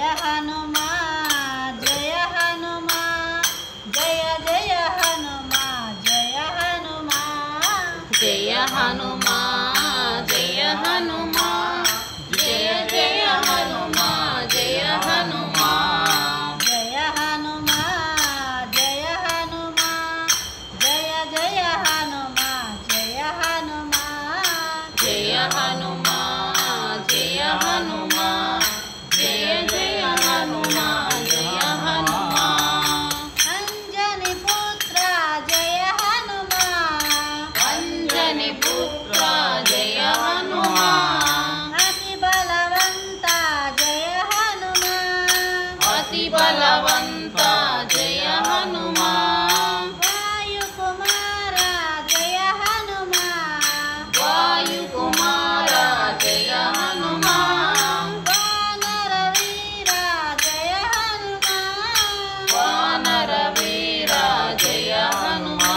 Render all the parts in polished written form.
जय हनुमा जय हनुमा जय जय हनुमा जय हनुमा जय हनुमा जय हनुमा जय जय हनुमा जय हनुमा जय हनुमा जय हनुमा जय जय हनुमा जय हनुमा जय हनुमा जय हनुमा जय जय हनुमा जय हनुमा अंजनी पुत्र जय हनुमा अंजनी पुत्र जय हनुमा अति बलवंत जय हनुमा अति बलवंत जय हनुमा वायु कुमार जय हनुमा वायु कुमार जय हनुमा वानर वीर जय हनुमा वानर वीर जय हनुमा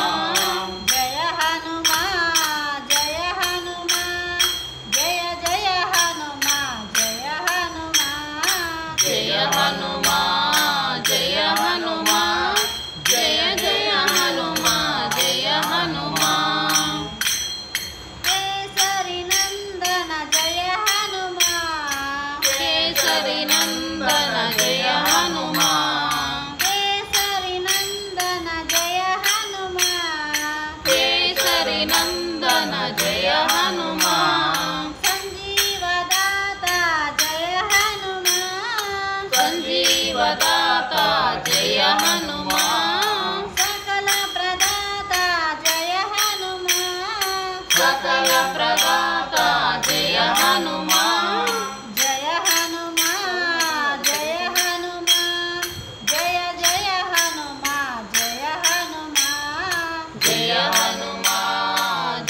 जय हनुमा जय हनुमा जय जय हनुमा जय हनुमा जय हनुमा जय हनुमा जय जय हनुमा जय हनुमा केसरी नंदन जय हनुमा केसरी नंदन जय हनुमा केसरी नंदन जय हनुमा केसरी नंदन जय हनुमा संजीवदाता जय हनुमा संजीवदाता जय हनुमा सकल प्रदाता जय हनुमा सकल प्रदाता जय हनुमा जय हनुमा जय हनुमा जय जय हनुमा जय हनुमा जय हनुमा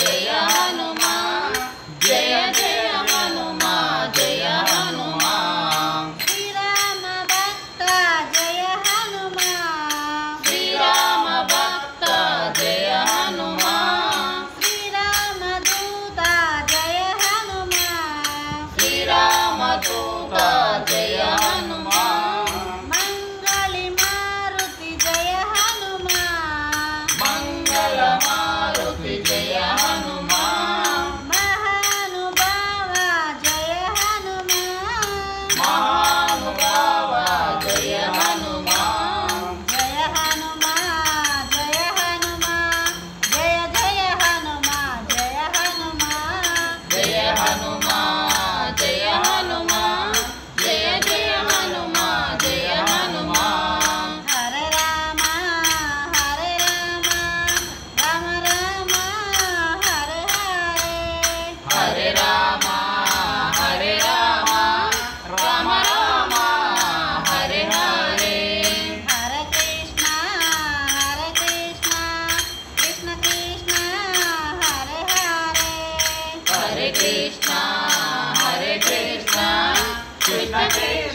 जय हनुमा जय जय हनुमा जय हनुमा श्री राम भक्त जय हनुमा श्री राम भक्त जय हनुमा श्री राम दूत जय हनुमा श्री राम दूत जय हनुमा मंगली मारुति जय हनुमा मंगल मारुति जय हनुमा महानुभाव जय हनुमा महानुभाव जय हनुमा जय हनुमा जय हनुमा जय जय हनुमा जय हनुमा जय हनुमा जय हनुमा जय जय हनुमा जय हनुमा हरे राम राम राम हरे हरे हरे राम राम राम हरे हरे हरे कृष्ण कृष्ण कृष्ण हरे हरे हरे कृष्ण कृष्ण कृष्ण